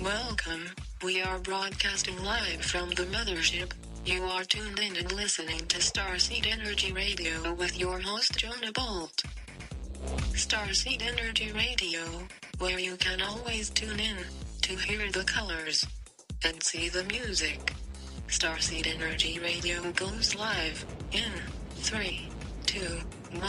Welcome. We are broadcasting live from the mothership. You are tuned in and listening to Starseed Energy Radio with your host Jonah Bolt. Starseed Energy Radio, where you can always tune in to hear the colors and see the music. Starseed Energy Radio goes live in 3, 2, 1.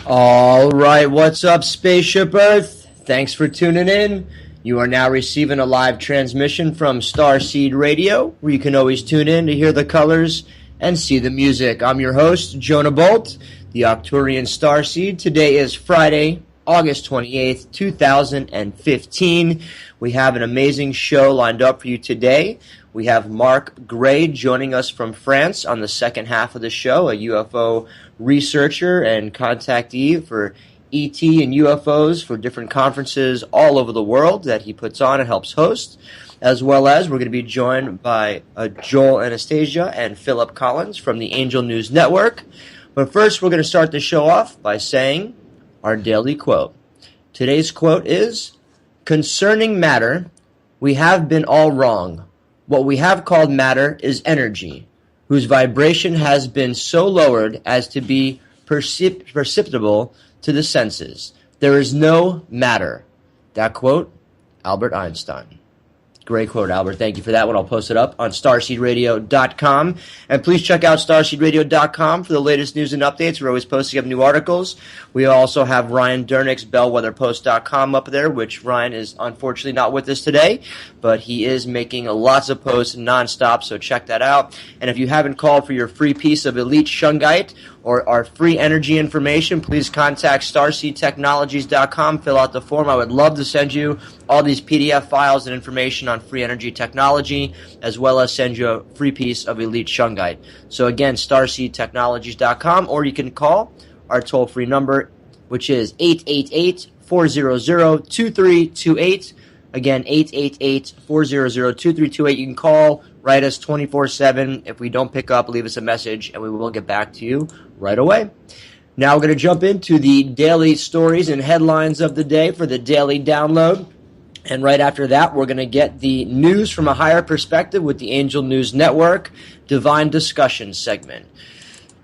All right, what's up, Spaceship Earth? Thanks for tuning in. You are now receiving a live transmission from Starseed Radio, where you can always tune in to hear the colors and see the music. I'm your host, Jonah Bolt, the Octurian Starseed. Today is Friday, August 28th, 2015. We have an amazing show lined up for you today. We have Mark Gray joining us from France on the second half of the show, a UFO researcher and contactee for ET and UFOs for different conferences all over the world that he puts on and helps host, as well as we're going to be joined by Joel Anastasia and Philip Collins from the Angel News Network. But first, we're going to start the show off by saying our daily quote. Today's quote is, "Concerning matter, we have been all wrong. What we have called matter is energy, whose vibration has been so lowered as to be perceptible to the senses. There is no matter." That quote, Albert Einstein. Great quote, Albert. Thank you for that one. I'll post it up on starseedradio.com. And please check out starseedradio.com for the latest news and updates. We're always posting up new articles. We also have Ryan Dernick's bellwetherpost.com up there, which Ryan is unfortunately not with us today, but he is making lots of posts nonstop, so check that out. And if you haven't called for your free piece of elite shungite or our free energy information, please contact starseedtechnologies.com. Fill out the form. I would love to send you all these PDF files and information on free energy technology, as well as send you a free piece of elite shungite. So again, starseedtechnologies.com, or you can call our toll-free number, which is 888-400-2328. Again, 888-400-2328. You can call, write us 24/7. If we don't pick up, leave us a message, and we will get back to you right away. Now we're going to jump into the daily stories and headlines of the day for the daily download. And right after that, we're going to get the news from a higher perspective with the Angel News Network Divine Discussion segment.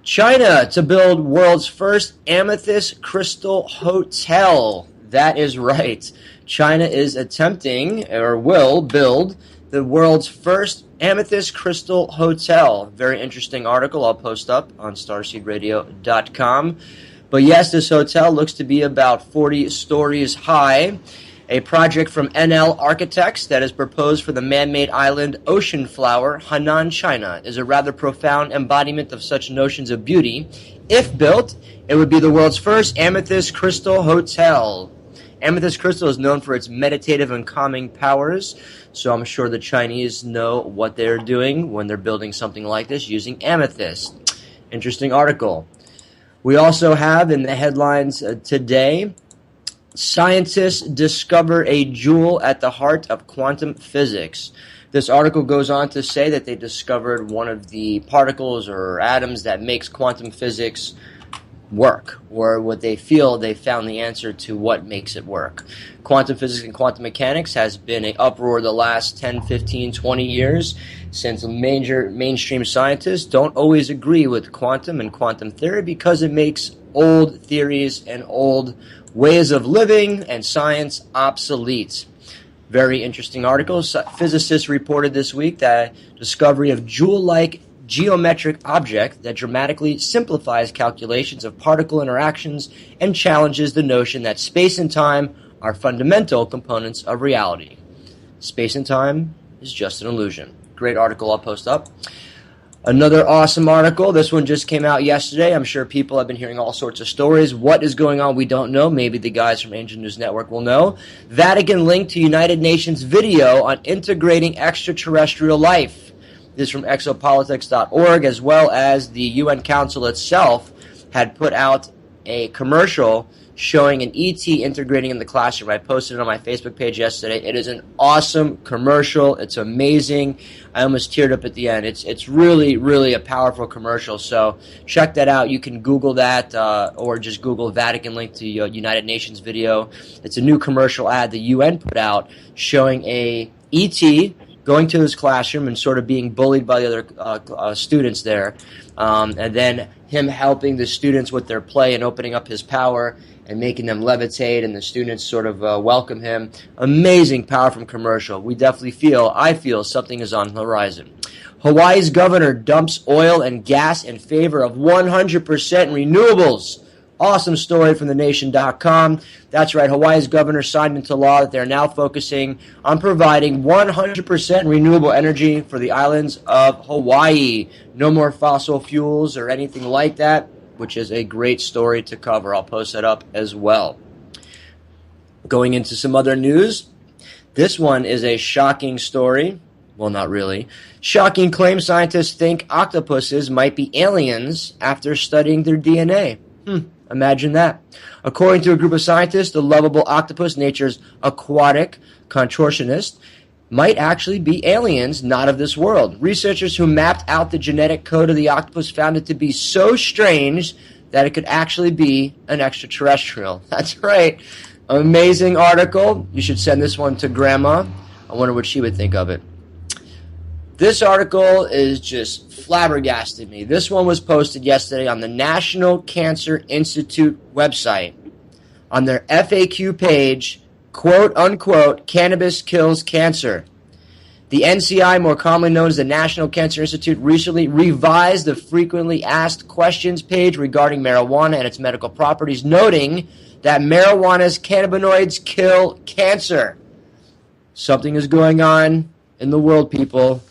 China to build world's first amethyst crystal hotel. That is right. China is attempting, or will build, the world's first amethyst crystal hotel. Very interesting article I'll post up on starseedradio.com. But yes, this hotel looks to be about 40 stories high. A project from A.N.N Architects that is proposed for the man-made island Ocean Flower, Hainan, China, is a rather profound embodiment of such notions of beauty. If built, it would be the world's first amethyst crystal hotel. Amethyst crystal is known for its meditative and calming powers, so I'm sure the Chinese know what they're doing when they're building something like this using amethyst. Interesting article. We also have in the headlines today, scientists discover a jewel at the heart of quantum physics. This article goes on to say that they discovered one of the particles or atoms that makes quantum physics work, or what they feel they found the answer to what makes it work. Quantum physics and quantum mechanics has been an uproar the last 10, 15, 20 years since major mainstream scientists don't always agree with quantum and quantum theory because it makes old theories and old ways of living and science obsolete. Very interesting article. Physicists reported this week that discovery of jewel-like geometric object that dramatically simplifies calculations of particle interactions and challenges the notion that space and time are fundamental components of reality. Space and time is just an illusion. Great article I'll post up. Another awesome article. This one just came out yesterday. I'm sure people have been hearing all sorts of stories. What is going on? We don't know. Maybe the guys from Angel News Network will know. Vatican linked to United Nations video on integrating extraterrestrial life. This is from exopolitics.org, as well as the UN Council itself had put out a commercial showing an ET integrating in the classroom. I posted it on my Facebook page yesterday. It is an awesome commercial. It's amazing. I almost teared up at the end. It's really, really a powerful commercial. So check that out. You can Google that or just Google Vatican link to United Nations video. It's a new commercial ad the UN put out showing a ET going to his classroom and sort of being bullied by the other students there. And then him helping the students with their play and opening up his power and making them levitate, and the students sort of welcome him. Amazing, powerful commercial. I feel something is on the horizon. Hawaii's governor dumps oil and gas in favor of 100% renewables. Awesome story from thenation.com. That's right, Hawaii's governor signed into law that they're now focusing on providing 100% renewable energy for the islands of Hawaii. No more fossil fuels or anything like that, which is a great story to cover. I'll post that up as well. Going into some other news, this one is a shocking story. Well, not really. Shocking claim: scientists think octopuses might be aliens after studying their DNA. Imagine that. According to a group of scientists, the lovable octopus, nature's aquatic contortionist, might actually be aliens not of this world. Researchers who mapped out the genetic code of the octopus found it to be so strange that it could actually be an extraterrestrial. That's right. Amazing article. You should send this one to Grandma. I wonder what she would think of it. This article is just flabbergasted me. This one was posted yesterday on the National Cancer Institute website. On their FAQ page, quote unquote, cannabis kills cancer. The NCI, more commonly known as the National Cancer Institute, recently revised the frequently asked questions page regarding marijuana and its medical properties, noting that marijuana's cannabinoids kill cancer. Something is going on in the world, people.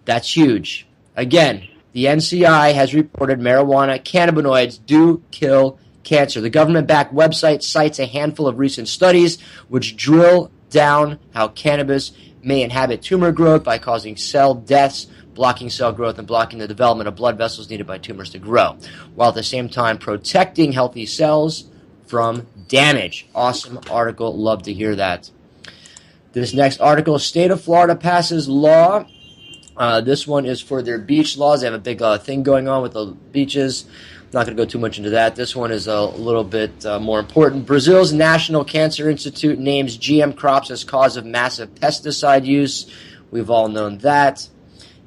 That's huge. Again, the NCI has reported marijuana cannabinoids do kill cancer. The government-backed website cites a handful of recent studies which drill down how cannabis may inhibit tumor growth by causing cell deaths, blocking cell growth, and blocking the development of blood vessels needed by tumors to grow, while at the same time protecting healthy cells from damage. Awesome article. Love to hear that. This next article: state of Florida passes law. This one is for their beach laws. They have a big thing going on with the beaches. I'm not going to go too much into that. This one is a little bit more important. Brazil's National Cancer Institute names GM crops as cause of massive pesticide use. We've all known that.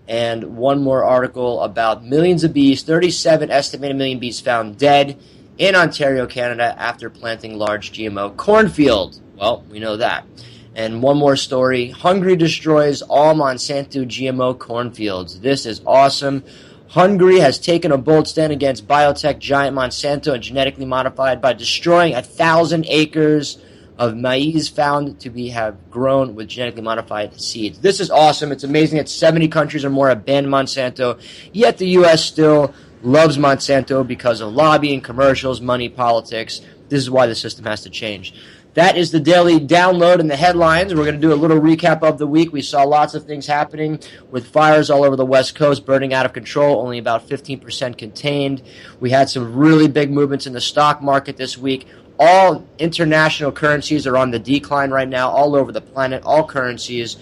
And one more article about millions of bees, 37 estimated million bees found dead in Ontario, Canada, after planting large GMO cornfield. Well, we know that. And one more story: Hungary destroys all Monsanto GMO cornfields. This is awesome. Hungary has taken a bold stand against biotech giant Monsanto and genetically modified by destroying 1,000 acres of maize found to have grown with genetically modified seeds. This is awesome. It's amazing that 70 countries or more have banned Monsanto, yet the U.S. still loves Monsanto because of lobbying, commercials, money, politics. This is why the system has to change. That is the daily download and the headlines. We're going to do a little recap of the week. We saw lots of things happening with fires all over the West Coast, burning out of control, only about 15% contained. We had some really big movements in the stock market this week. All international currencies are on the decline right now, all over the planet. All currencies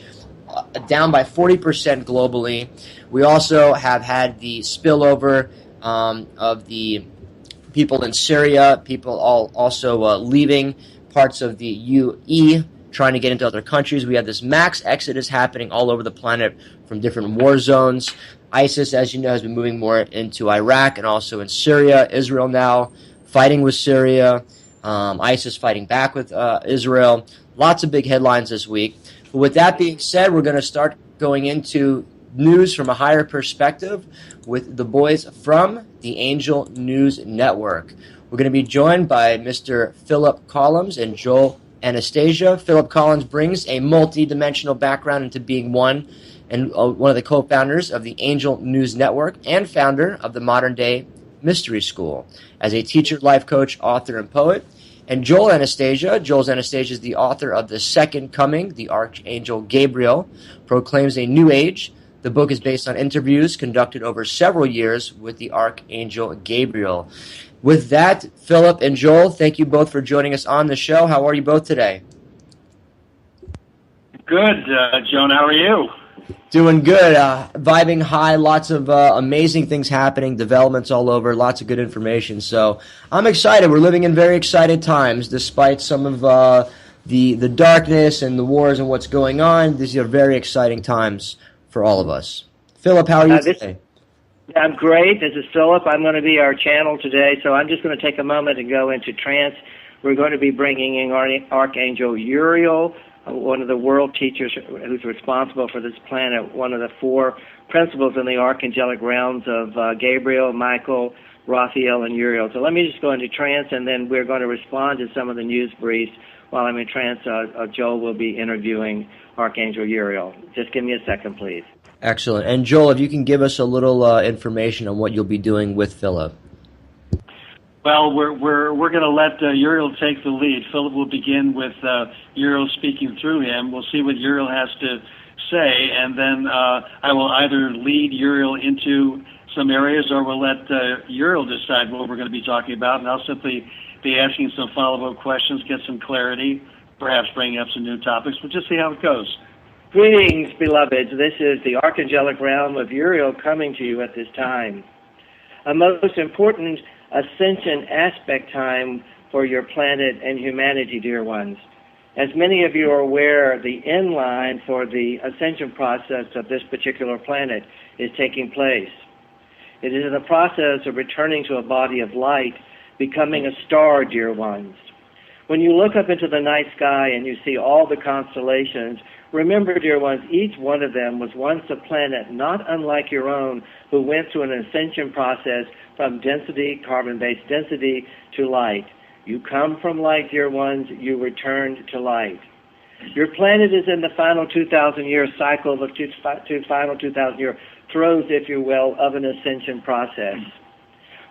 down by 40% globally. We also have had the spillover of the people in Syria, people all also leaving parts of the UE, trying to get into other countries. We have this max exodus happening all over the planet from different war zones. ISIS, as you know, has been moving more into Iraq and also in Syria. Israel now fighting with Syria. ISIS fighting back with Israel. Lots of big headlines this week. But with that being said, we're going to start going into news from a higher perspective with the boys from the Angel News Network. We're going to be joined by Mr. Philip Collins and Joel Anastasia. Philip Collins brings a multi-dimensional background into being one of the co-founders of the Angel News Network and founder of the Modern Day Mystery School as a teacher, life coach, author, and poet. And Joel Anastasia is the author of The Second Coming. The Archangel Gabriel proclaims a new age, The book is based on interviews conducted over several years with the Archangel Gabriel. With that, Philip and Joel, thank you both for joining us on the show. How are you both today? Good, Joan. How are you? Doing good. Vibing high. Lots of amazing things happening. Developments all over. Lots of good information. So I'm excited. We're living in very excited times, despite some of the darkness and the wars and what's going on. These are very exciting times for all of us. Philip, how are you today? I'm great. This is Philip. I'm going to be our channel today, so I'm just going to take a moment and go into trance. We're going to be bringing in Archangel Uriel, one of the world teachers who's responsible for this planet, one of the four principles in the archangelic realms of Gabriel, Michael, Raphael, and Uriel. So let me just go into trance, and then we're going to respond to some of the news briefs. While I'm in trance, Joel will be interviewing Archangel Uriel. Just give me a second, please. Excellent. And Joel, if you can give us a little information on what you'll be doing with Philip. Well, we're going to let Uriel take the lead. Philip will begin with Uriel speaking through him. We'll see what Uriel has to say, and then I will either lead Uriel into some areas, or we'll let Uriel decide what we're going to be talking about, and I'll simply be asking some follow-up questions, get some clarity, perhaps bringing up some new topics. We'll just see how it goes. Greetings, beloveds. This is the archangelic realm of Uriel coming to you at this time. A most important ascension aspect time for your planet and humanity, dear ones. As many of you are aware, the end line for the ascension process of this particular planet is taking place. It is in the process of returning to a body of light, becoming a star, dear ones. When you look up into the night sky and you see all the constellations, remember, dear ones, each one of them was once a planet not unlike your own, who went through an ascension process from density, carbon-based density, to light. You come from light, dear ones, you returned to light. Your planet is in the final 2,000-year cycle of final 2,000-year throes, if you will, of an ascension process.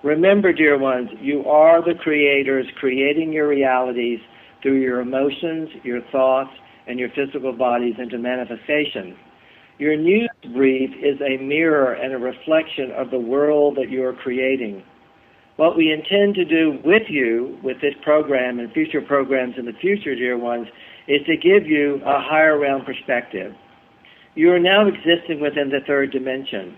Remember, dear ones, you are the creators creating your realities through your emotions, your thoughts, and your physical bodies into manifestation. Your news brief is a mirror and a reflection of the world that you are creating. What we intend to do with you, with this program and future programs in the future, dear ones, is to give you a higher realm perspective. You are now existing within the third dimension.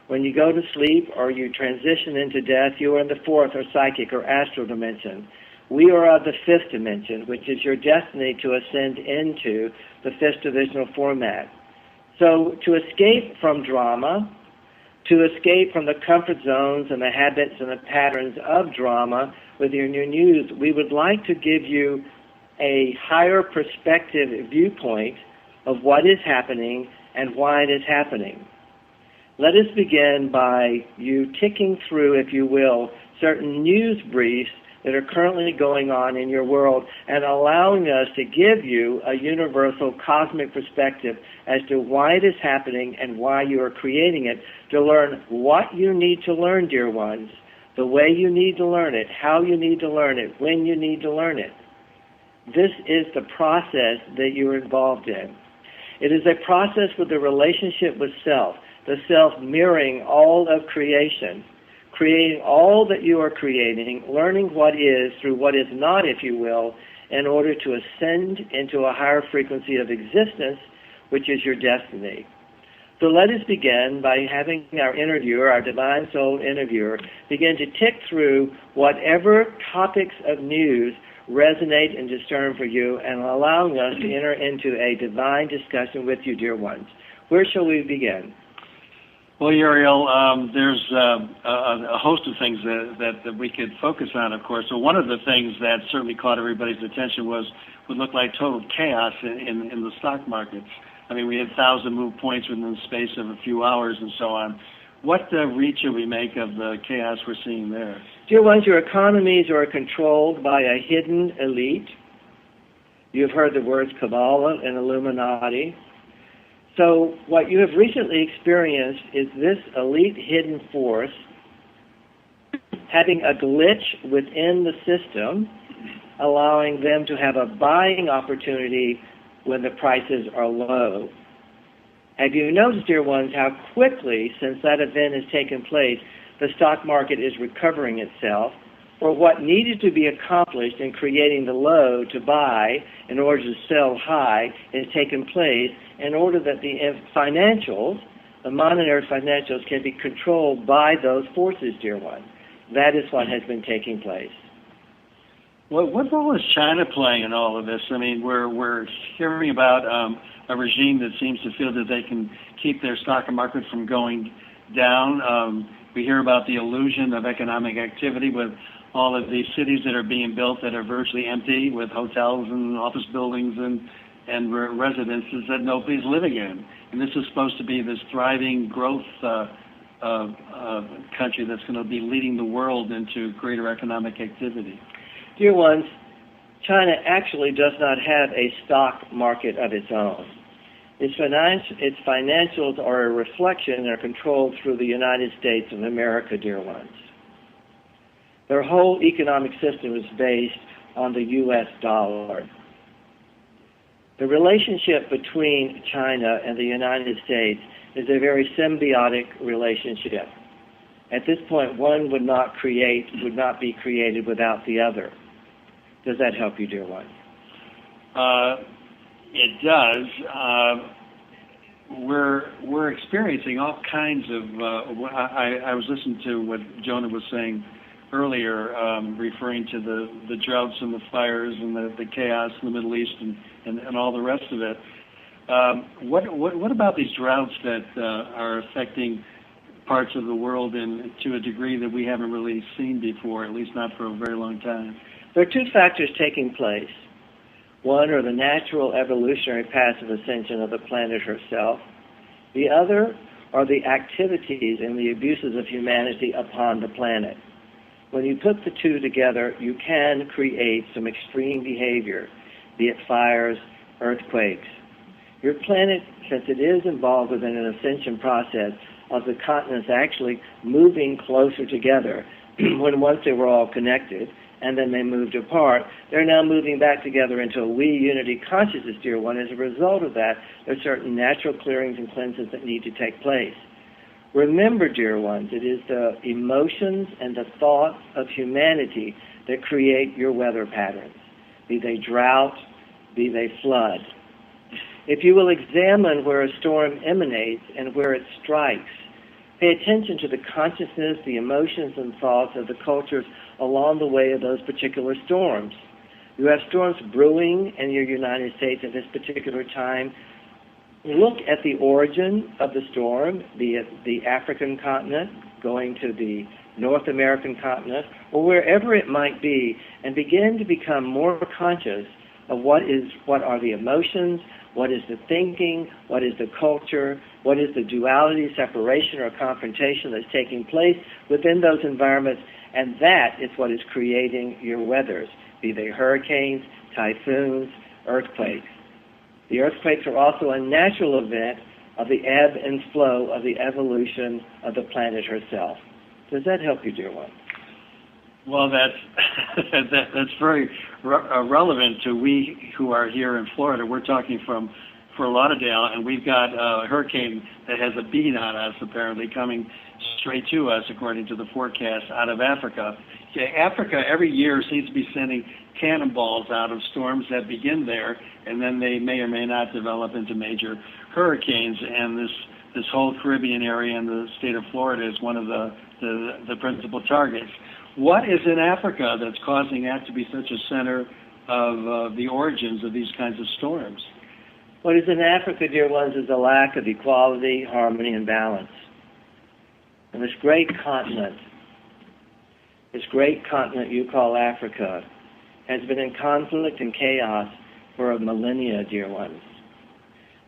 When you go to sleep or you transition into death, you are in the fourth or psychic or astral dimension. We are of the fifth dimension, which is your destiny to ascend into the fifth divisional format. So to escape from drama, to escape from the comfort zones and the habits and the patterns of drama with your new news, we would like to give you a higher perspective viewpoint of what is happening and why it is happening. Let us begin by you ticking through, if you will, certain news briefs that are currently going on in your world and allowing us to give you a universal cosmic perspective as to why it is happening and why you are creating it, to learn what you need to learn, dear ones, the way you need to learn it, how you need to learn it, when you need to learn it. This is the process that you're involved in. It is a process with the relationship with self, the self mirroring all of creation, creating all that you are creating, learning what is through what is not, if you will, in order to ascend into a higher frequency of existence, which is your destiny. So let us begin by having our interviewer, our divine soul interviewer, begin to tick through whatever topics of news resonate and discern for you, and allowing us to enter into a divine discussion with you, dear ones. Where shall we begin? Well, Uriel, there's a host of things that we could focus on, of course. So one of the things that certainly caught everybody's attention would look like total chaos in the stock markets. I mean, we had 1,000 move points within the space of a few hours and so on. What reach do we make of the chaos we're seeing there? Dear ones, your economies are controlled by a hidden elite. You've heard the words Kabbalah and Illuminati. So what you have recently experienced is this elite hidden force having a glitch within the system, allowing them to have a buying opportunity when the prices are low. Have you noticed, dear ones, how quickly, since that event has taken place, the stock market is recovering itself, or what needed to be accomplished in creating the low to buy in order to sell high has taken place in order that the financials, the monetary financials, can be controlled by those forces, dear one. That is what has been taking place. Well, what role is China playing in all of this? I mean, we're hearing about a regime that seems to feel that they can keep their stock market from going down. We hear about the illusion of economic activity with all of these cities that are being built that are virtually empty, with hotels and office buildings and residences that nobody's living in. And this is supposed to be this thriving growth country that's going to be leading the world into greater economic activity. Dear ones, China actually does not have a stock market of its own. Its financials are a reflection and are controlled through the United States of America, dear ones. Their whole economic system is based on the U.S. dollar. The relationship between China and the United States is a very symbiotic relationship. At this point, one would not be created without the other. Does that help you, dear one? It does. We're experiencing all kinds of. I was listening to what Jonah was saying earlier, referring to the droughts and the fires and the chaos in the Middle East and all the rest of it. What about these droughts that are affecting parts of the world and to a degree that we haven't really seen before, at least not for a very long time? There are two factors taking place. One are the natural evolutionary paths of ascension of the planet herself. The other are the activities and the abuses of humanity upon the planet. When you put the two together, you can create some extreme behavior, be it fires, earthquakes. Your planet, since it is involved within an ascension process of the continents actually moving closer together, when once they were all connected, and then they moved apart, they're now moving back together into a we unity consciousness, dear one. As a result of that, there are certain natural clearings and cleanses that need to take place. Remember, dear ones, it is the emotions and the thoughts of humanity that create your weather patterns, be they drought, be they flood. If you will examine where a storm emanates and where it strikes, pay attention to the consciousness, the emotions and thoughts of the cultures along the way of those particular storms. You have storms brewing in your United States at this particular time. Look at the origin of the storm, be it the African continent, going to the North American continent, or wherever it might be, and begin to become more conscious of what are the emotions, what is the thinking, what is the culture, what is the duality, separation, or confrontation that's taking place within those environments, and that is what is creating your weathers, be they hurricanes, typhoons, earthquakes. The earthquakes are also a natural event of the ebb and flow of the evolution of the planet herself. Does that help you, dear one? Well, that's very relevant to we who are here in Florida. We're talking from Fort Lauderdale, and we've got a hurricane that has a bead on us, apparently, coming straight to us, according to the forecast, out of Africa. Africa every year seems to be sending cannonballs out of storms that begin there, and then they may or may not develop into major hurricanes. And this whole Caribbean area and the state of Florida is one of the principal targets. What is in Africa that's causing that to be such a center of the origins of these kinds of storms? What is in Africa, dear ones, is a lack of equality, harmony, and balance. And this great continent you call Africa, has been in conflict and chaos for a millennia, dear ones.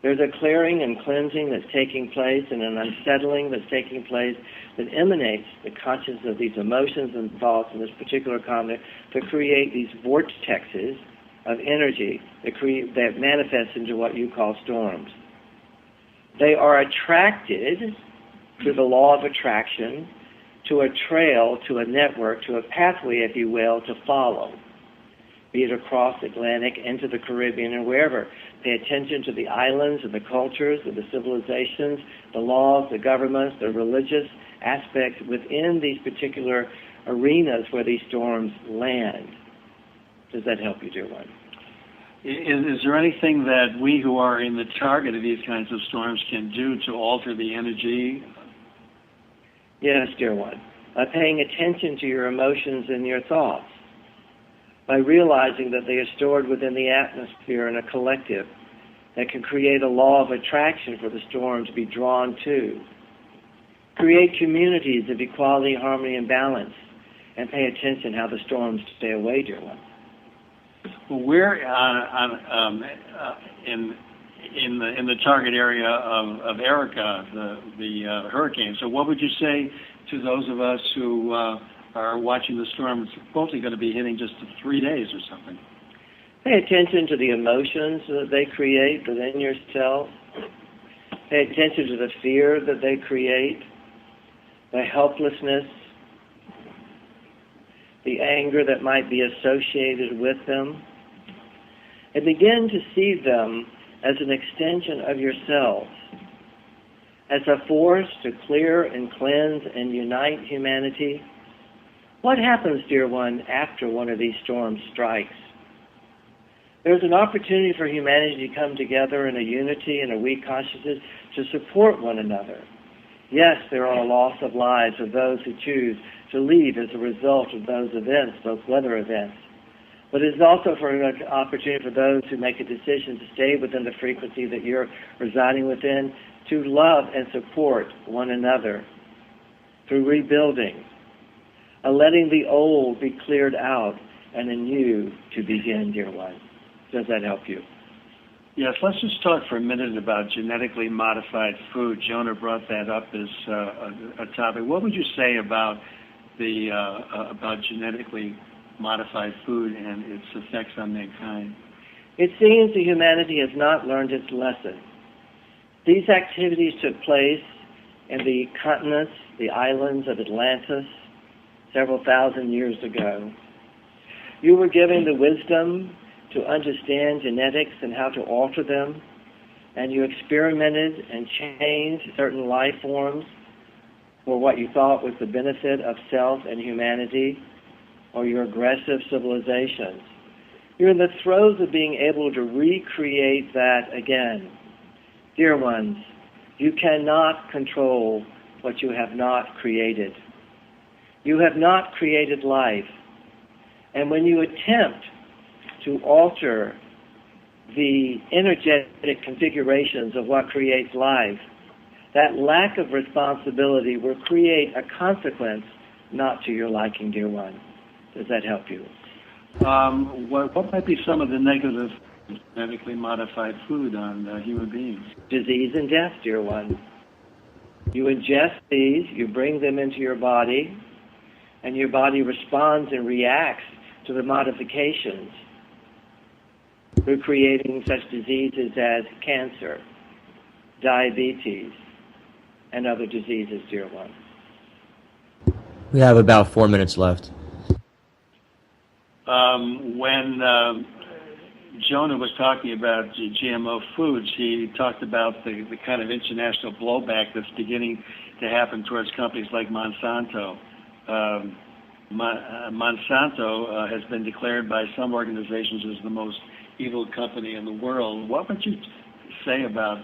There's a clearing and cleansing that's taking place and an unsettling that's taking place that emanates the consciousness of these emotions and thoughts in this particular continent to create these vortexes of energy that manifest into what you call storms. They are attracted to the law of attraction, to a trail, to a network, to a pathway, if you will, to follow. be it across the Atlantic, into the Caribbean, and wherever. Pay attention to the islands and the cultures and the civilizations, the laws, the governments, the religious aspects within these particular arenas where these storms land. Does that help you, dear one? Is there anything that we who are in the target of these kinds of storms can do to alter the energy? Yes, dear one. By paying attention to your emotions and your thoughts, by realizing that they are stored within the atmosphere in a collective that can create a law of attraction for the storm to be drawn to. Create communities of equality, harmony, and balance, and pay attention how the storms stay away, dear one. Well, we're in the target area of Erica, the hurricane. So, what would you say to those of us who are watching the storm? It's supposedly going to be hitting just 3 days or something. Pay attention to the emotions that they create within yourself. Pay attention to the fear that they create, the helplessness, the anger that might be associated with them, and begin to see them as an extension of yourself, as a force to clear and cleanse and unite humanity. What happens, dear one, after one of these storms strikes? There's an opportunity for humanity to come together in a unity and a weak consciousness to support one another. Yes, there are a loss of lives of those who choose to leave as a result of those events, those weather events. But it is also for an opportunity for those who make a decision to stay within the frequency that you're residing within, to love and support one another through rebuilding, letting the old be cleared out and a new to begin, dear one. Does that help you? Yes, let's just talk for a minute about genetically modified food. Jonah brought that up as a topic. What would you say about about genetically modified food and its effects on mankind? It seems that humanity has not learned its lesson. These activities took place in the continents, the islands of Atlantis, several thousand years ago. You were given the wisdom to understand genetics and how to alter them, and you experimented and changed certain life forms for what you thought was the benefit of self and humanity, or your aggressive civilizations. You're in the throes of being able to recreate that again. Dear ones, you cannot control what you have not created. You have not created life. And when you attempt to alter the energetic configurations of what creates life, that lack of responsibility will create a consequence not to your liking, dear one. Does that help you? What might be some of the negative genetically modified food on human beings? Disease and death, dear one. You ingest these, you bring them into your body, and your body responds and reacts to the modifications through creating such diseases as cancer, diabetes, and other diseases, dear one. We have about 4 minutes left. When Jonah was talking about GMO foods, he talked about the kind of international blowback that's beginning to happen towards companies like Monsanto. Monsanto has been declared by some organizations as the most evil company in the world. What would you say about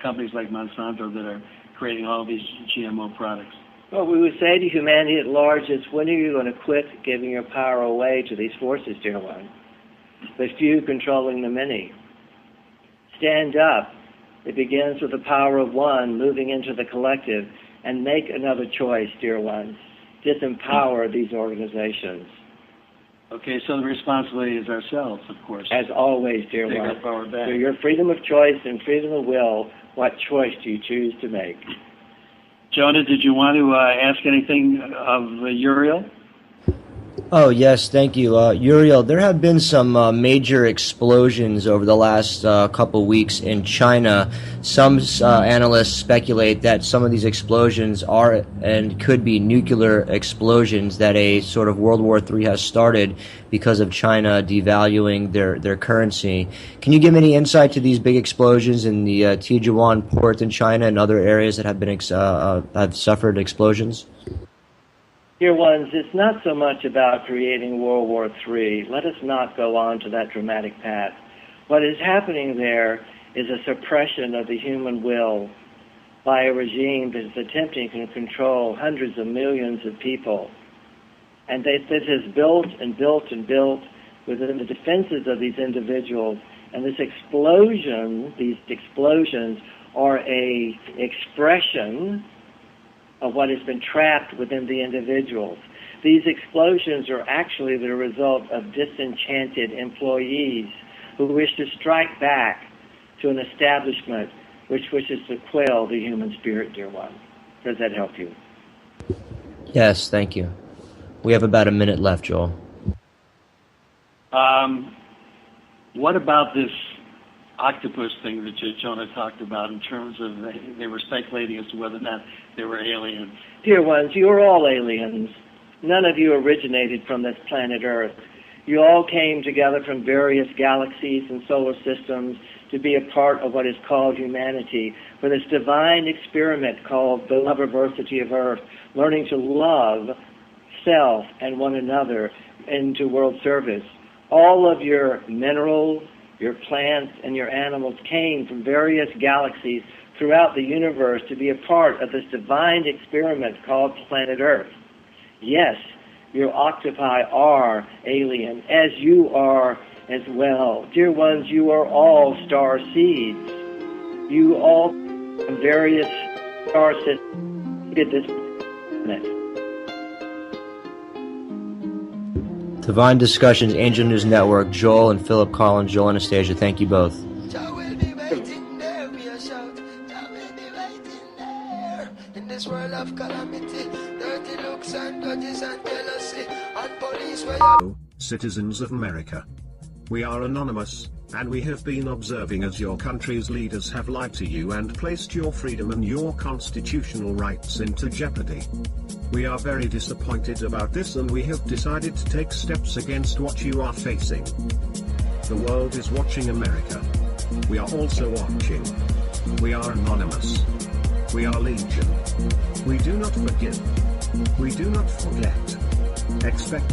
companies like Monsanto that are creating all these GMO products? Well, we would say to humanity at large is, when are you going to quit giving your power away to these forces, dear one? The few controlling the many. Stand up. It begins with the power of one moving into the collective, and make another choice, dear ones. Disempower these organizations. Okay, so the responsibility is ourselves, of course. As always, dear Take one. our power back. Through your freedom of choice and freedom of will, what choice do you choose to make? Jonah, did you want to ask anything of Uriel? Oh, yes, thank you. Uriel, there have been some major explosions over the last couple weeks in China. Some analysts speculate that some of these explosions are and could be nuclear explosions, that a sort of World War III has started because of China devaluing their currency. Can you give any insight to these big explosions in the Tijuana port in China and other areas that have been have suffered explosions? Dear ones, it's not so much about creating World War III. Let us not go on to that dramatic path. What is happening there is a suppression of the human will by a regime that is attempting to control hundreds of millions of people. And this is built and built and built within the defenses of these individuals. And these explosions are a expression of what has been trapped within the individuals. These explosions are actually the result of disenchanted employees who wish to strike back to an establishment which wishes to quell the human spirit, dear one. Does that help you? Yes, thank you. We have about a minute left, Joel. What about this octopus thing that Jonah talked about in terms of they were speculating as to whether or not they were aliens? Dear ones, you are all aliens. None of you originated from this planet Earth. You all came together from various galaxies and solar systems to be a part of what is called humanity, for this divine experiment called the loveversity of Earth, learning to love self and one another into world service. All of your minerals, your plants, and your animals came from various galaxies throughout the universe to be a part of this divine experiment called planet Earth. Yes, your octopi are alien, as you are as well. Dear ones, you are all star seeds. You all from various star systems did this planet. Divine Discussions, Angel News Network, Joel and Philip Collins, Joel and Anastasia, thank you both. Citizens of America. We are anonymous, and we have been observing as your country's leaders have lied to you and placed your freedom and your constitutional rights into jeopardy. We are very disappointed about this, and we have decided to take steps against what you are facing. The world is watching America. We are also watching. We are anonymous. We are legion. We do not forgive. We do not forget. Expect.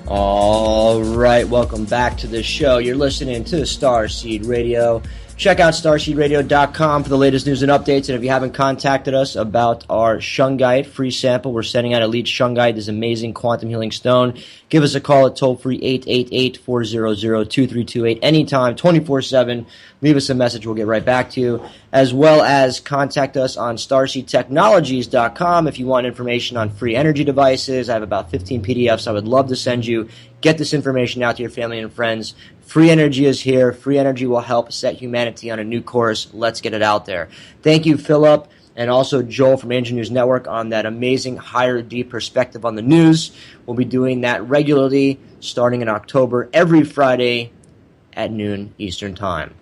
All right, welcome back to the show. You're listening to Starseed Radio. Check out starseedradio.com for the latest news and updates. And if you haven't contacted us about our shungite free sample, we're sending out Elite Shungite, this amazing quantum healing stone. Give us a call at toll-free 888-400-2328 anytime, 24/7. Leave us a message. We'll get right back to you. As well as contact us on starseedtechnologies.com if you want information on free energy devices. I have about 15 PDFs I would love to send you. Get this information out to your family and friends. Free energy is here. Free energy will help set humanity on a new course. Let's get it out there. Thank you, Philip, and also Joel from Angel News Network on that amazing higher D perspective on the news. We'll be doing that regularly starting in October every Friday at noon Eastern Time.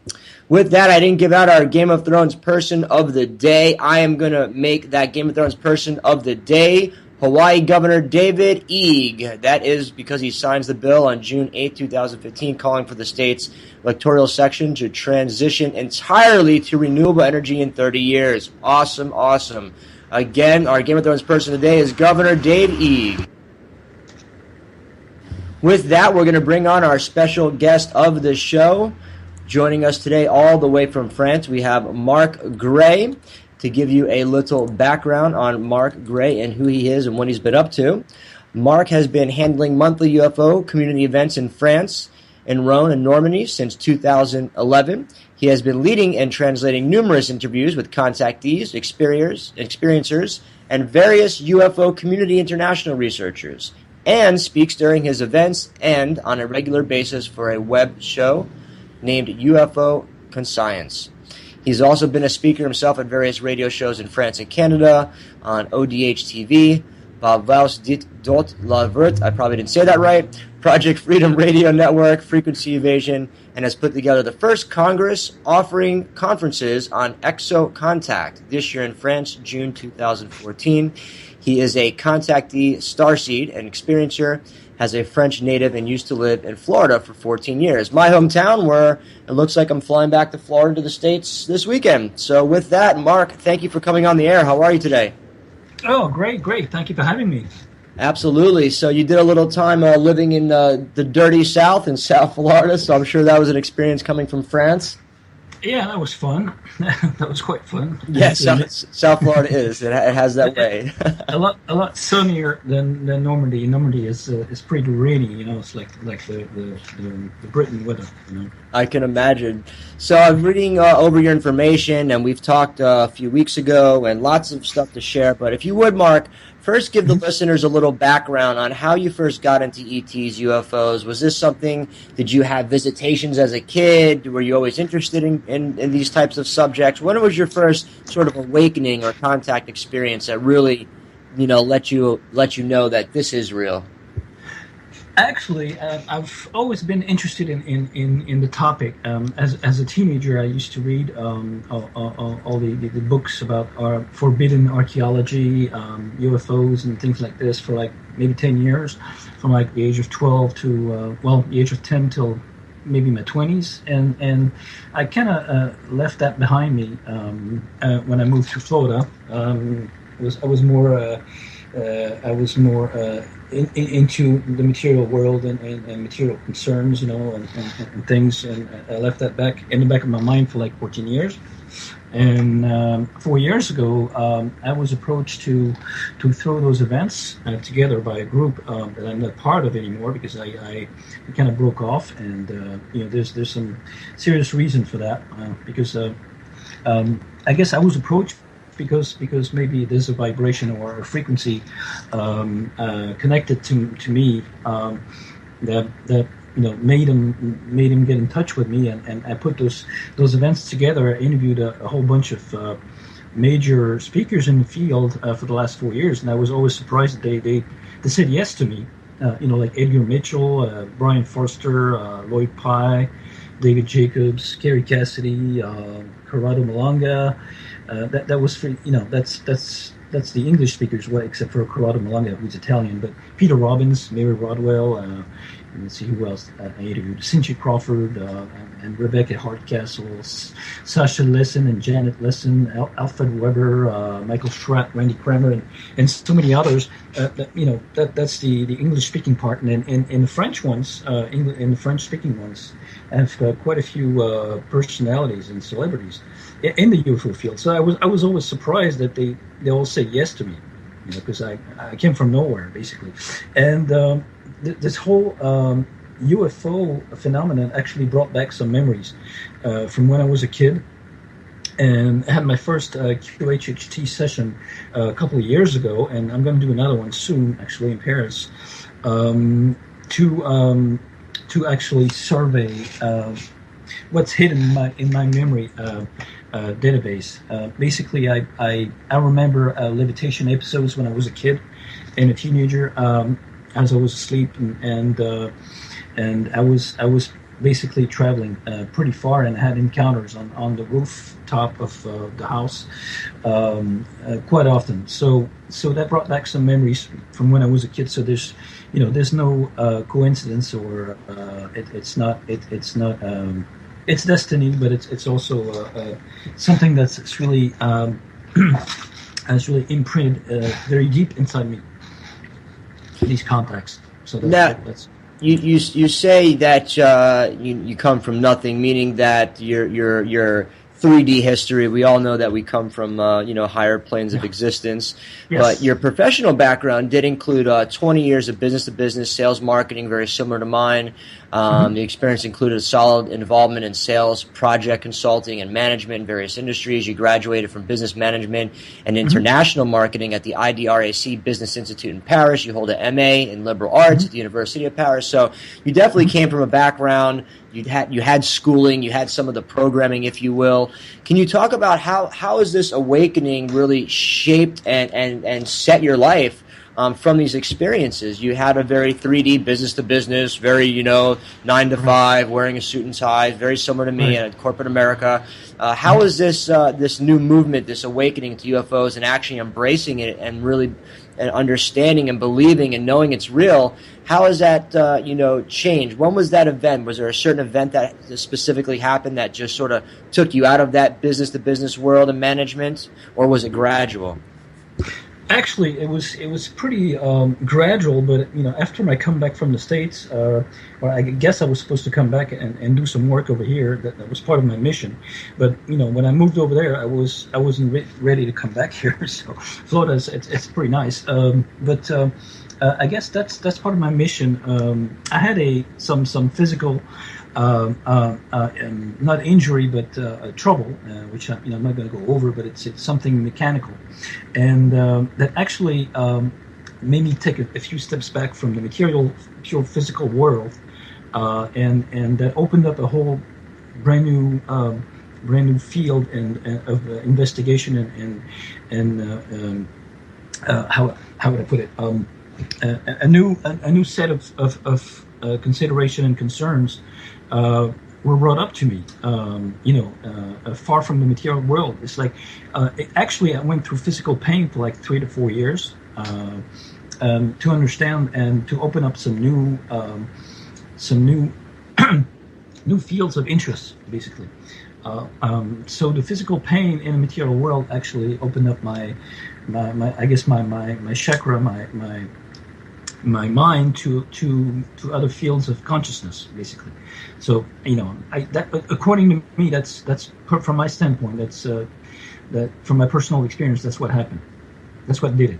With that, I didn't give out our Game of Thrones person of the day. I am going to make that Game of Thrones person of the day Hawaii Governor David Ige. That is because he signs the bill on June 8, 2015, calling for the state's electoral section to transition entirely to renewable energy in 30 years. Awesome, awesome. Again, our Game of Thrones person today is Governor Dave Ige. With that, we're going to bring on our special guest of the show. Joining us today all the way from France, we have Mark Gray. To give you a little background on Mark Gray and who he is and what he's been up to, Mark has been handling monthly UFO community events in France, in Rhone and Normandy since 2011. He has been leading and translating numerous interviews with contactees, experiencers, and various UFO community international researchers, and speaks during his events and on a regular basis for a web show named UFO Conscience. He's also been a speaker himself at various radio shows in France and Canada, on ODH TV, Bavaus dit dot la Vert, I probably didn't say that right, Project Freedom Radio Network, Frequency Evasion, and has put together the first Congress offering conferences on exocontact this year in France, June 2014. He is a contactee starseed and experiencer, has a French native, and used to live in Florida for 14 years. My hometown, where it looks like I'm flying back to Florida to the States this weekend. So with that, Mark, thank you for coming on the air. How are you today? Oh, great. Thank you for having me. Absolutely. So you did a little time living in the dirty South in South Florida, so I'm sure that was an experience coming from France. Yeah, that was fun. That was quite fun. Yes, South Florida is. It has that way. a lot sunnier than Normandy. Normandy is pretty rainy. You know, it's like the Britain weather. You know. I can imagine. So I'm reading over your information, and we've talked a few weeks ago, and lots of stuff to share. But if you would, Mark, first give the listeners a little background on how you first got into ETs, UFOs. Was this something, did you have visitations as a kid? Were you always interested in these types of subjects? When was your first sort of awakening or contact experience that really, let you know that this is real? Actually, I've always been interested in the topic. As a teenager, I used to read all the books about our forbidden archaeology, UFOs, and things like this for like maybe 10 years, from like the age of 12 to the age of 10 till maybe my 20s, and I kind of left that behind me when I moved to Florida. I was more into the material world and material concerns, and things, and I left that back in the back of my mind for like 14 years. And 4 years ago, I was approached to throw those events together by a group that I'm not part of anymore, because I kind of broke off, and there's some serious reason for that, because I guess I was approached because maybe there's a vibration or a frequency connected to me that made him get in touch with me, and I put those events together. I interviewed a whole bunch of major speakers in the field for the last 4 years, and I was always surprised that they said yes to me. Like Edgar Mitchell, Brian Forster, Lloyd Pye, David Jacobs, Kerry Cassidy, Corrado Malanga. That was for, that's the English speakers, except for Corrado Malanga, who's Italian. But Peter Robbins, Mary Rodwell, let's see who else I interviewed. Cynthia Crawford and Rebecca Hardcastle, Sasha Lesson and Janet Lesson, Alfred Weber, Michael Schratt, Randy Kramer, and so many others. That's the English speaking part, and in the French ones, in the French speaking ones, I have quite a few personalities and celebrities in the UFO field. So I was always surprised that they all say yes to me, because I came from nowhere basically, and this whole UFO phenomenon actually brought back some memories from when I was a kid. And I had my first QHHT session a couple of years ago, and I'm going to do another one soon, actually in Paris, to actually survey what's hidden in my memory database. Basically, I remember levitation episodes when I was a kid and a teenager, as I was asleep, and I was basically traveling pretty far, and had encounters on the rooftop of the house quite often. So that brought back some memories from when I was a kid. So there's no coincidence, or it's destiny, but it's also something that's really has really imprinted very deep inside me, these contacts. So that's You say that you come from nothing, meaning that your 3D history. We all know that we come from higher planes of existence. Yes. But your professional background did include 20 years of business-to-business sales marketing, very similar to mine. The experience included a solid involvement in sales, project consulting, and management in various industries. You graduated from business management and international marketing at the IDRAC Business Institute in Paris. You hold an MA in liberal arts at the University of Paris. So you definitely came from a background you had schooling, you had some of the programming, if you will. Can you talk about how has this awakening really shaped and set your life from these experiences? You had a very 3D business to business, very 9 to 5, wearing a suit and tie, very similar to me in corporate America. How is this new movement, this awakening to UFOs, and actually embracing it and really and understanding and believing and knowing it's real? How has that changed? When was that event? Was there a certain event that specifically happened that just sort of took you out of that business to business world and management, or was it gradual? Actually, it was pretty gradual, but after my comeback from the States, or I guess I was supposed to come back and do some work over here. That was part of my mission. But when I moved over there, I wasn't ready to come back here. So Florida it's pretty nice. But I guess that's part of my mission. I had some physical. Not injury, but trouble, which I'm not going to go over, but it's something mechanical, and that actually made me take a few steps back from the pure physical world, and that opened up a whole brand new field of investigation and how would I put it, a new set of consideration and concerns were brought up to me, far from the material world. It's like, actually, I went through physical pain for like 3 to 4 years to understand and to open up some new new fields of interest, basically. So the physical pain in the material world actually opened up my chakra, my mind to other fields of consciousness, basically. So according to me, that's from my standpoint, that's that from my personal experience, that's what happened. That's what did it.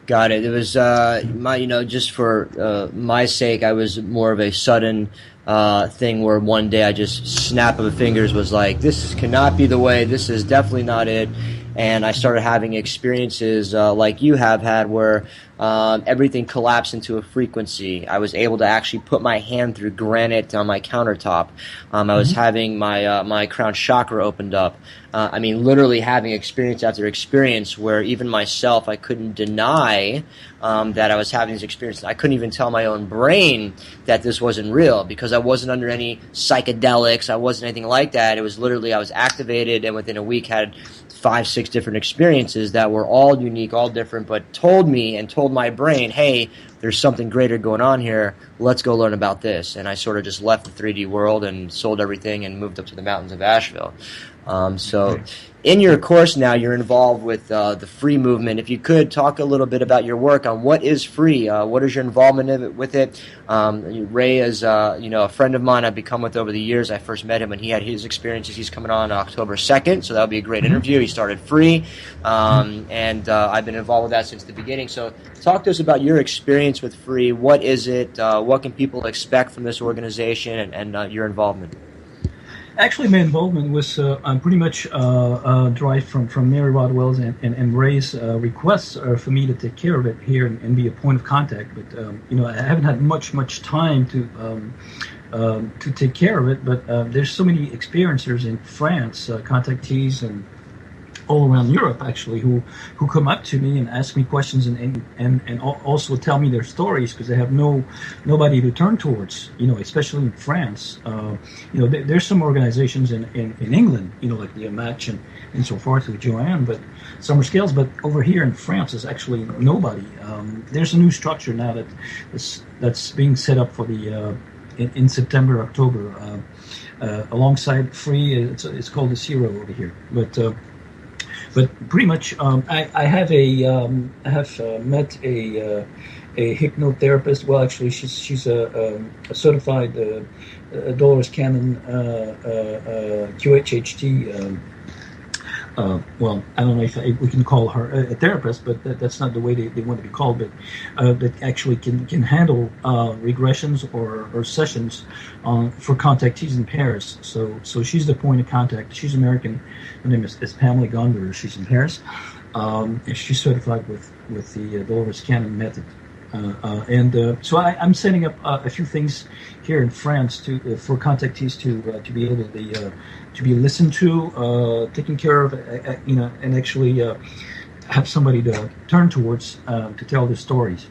Got it. It was just for my sake, I was more of a sudden thing where one day I just snap of the fingers was like, this cannot be the way. This is definitely not it. And I started having experiences like you have had where everything collapsed into a frequency. I was able to actually put my hand through granite on my countertop. I was having my crown chakra opened up. Literally having experience after experience where even myself, I couldn't deny that I was having these experiences. I couldn't even tell my own brain that this wasn't real because I wasn't under any psychedelics. I wasn't anything like that. It was literally I was activated and within a week had 5-6 different experiences that were all unique, all different, but told me and told my brain, hey, there's something greater going on here. Let's go learn about this. And I sort of just left the 3D world and sold everything and moved up to the mountains of Asheville. So in your course now, you're involved with the free movement. If you could talk a little bit about your work on what is free, what is your involvement with it? Ray is a friend of mine I've become with over the years. I first met him when he had his experiences. He's coming on October 2nd, so that'll be a great interview. He started free, and I've been involved with that since the beginning. So talk to us about your experience with free. What is it? What can people expect from this organization and your involvement? Actually, my involvement was pretty much derived from Mary Rodwell's and Ray's requests for me to take care of it here and be a point of contact. But I haven't had much time to take care of it. But there's so many experiencers in France, contactees, and all around Europe actually who come up to me and ask me questions and also tell me their stories because they have nobody to turn towards, especially in France. There's some organizations in England, like the Match and so forth with Joanne, but summer scales, but over here in France is actually nobody. There's a new structure now that's being set up for the in September, October, alongside Free. It's called the Zero over here, but pretty much, I have met a hypnotherapist. Well, actually, she's a certified Dolores Cannon QHHT. Well, I don't know if we can call her a therapist, but that's not the way they want to be called. But that actually can handle regressions or sessions for contactees in Paris. So she's the point of contact. She's American. Her name is Pamela Gonder. She's in Paris. And she's certified with the Dolores Cannon method. So I'm setting up a few things here in France for contactees to be able to be listened to, taken care of, and actually have somebody to turn towards to tell their stories.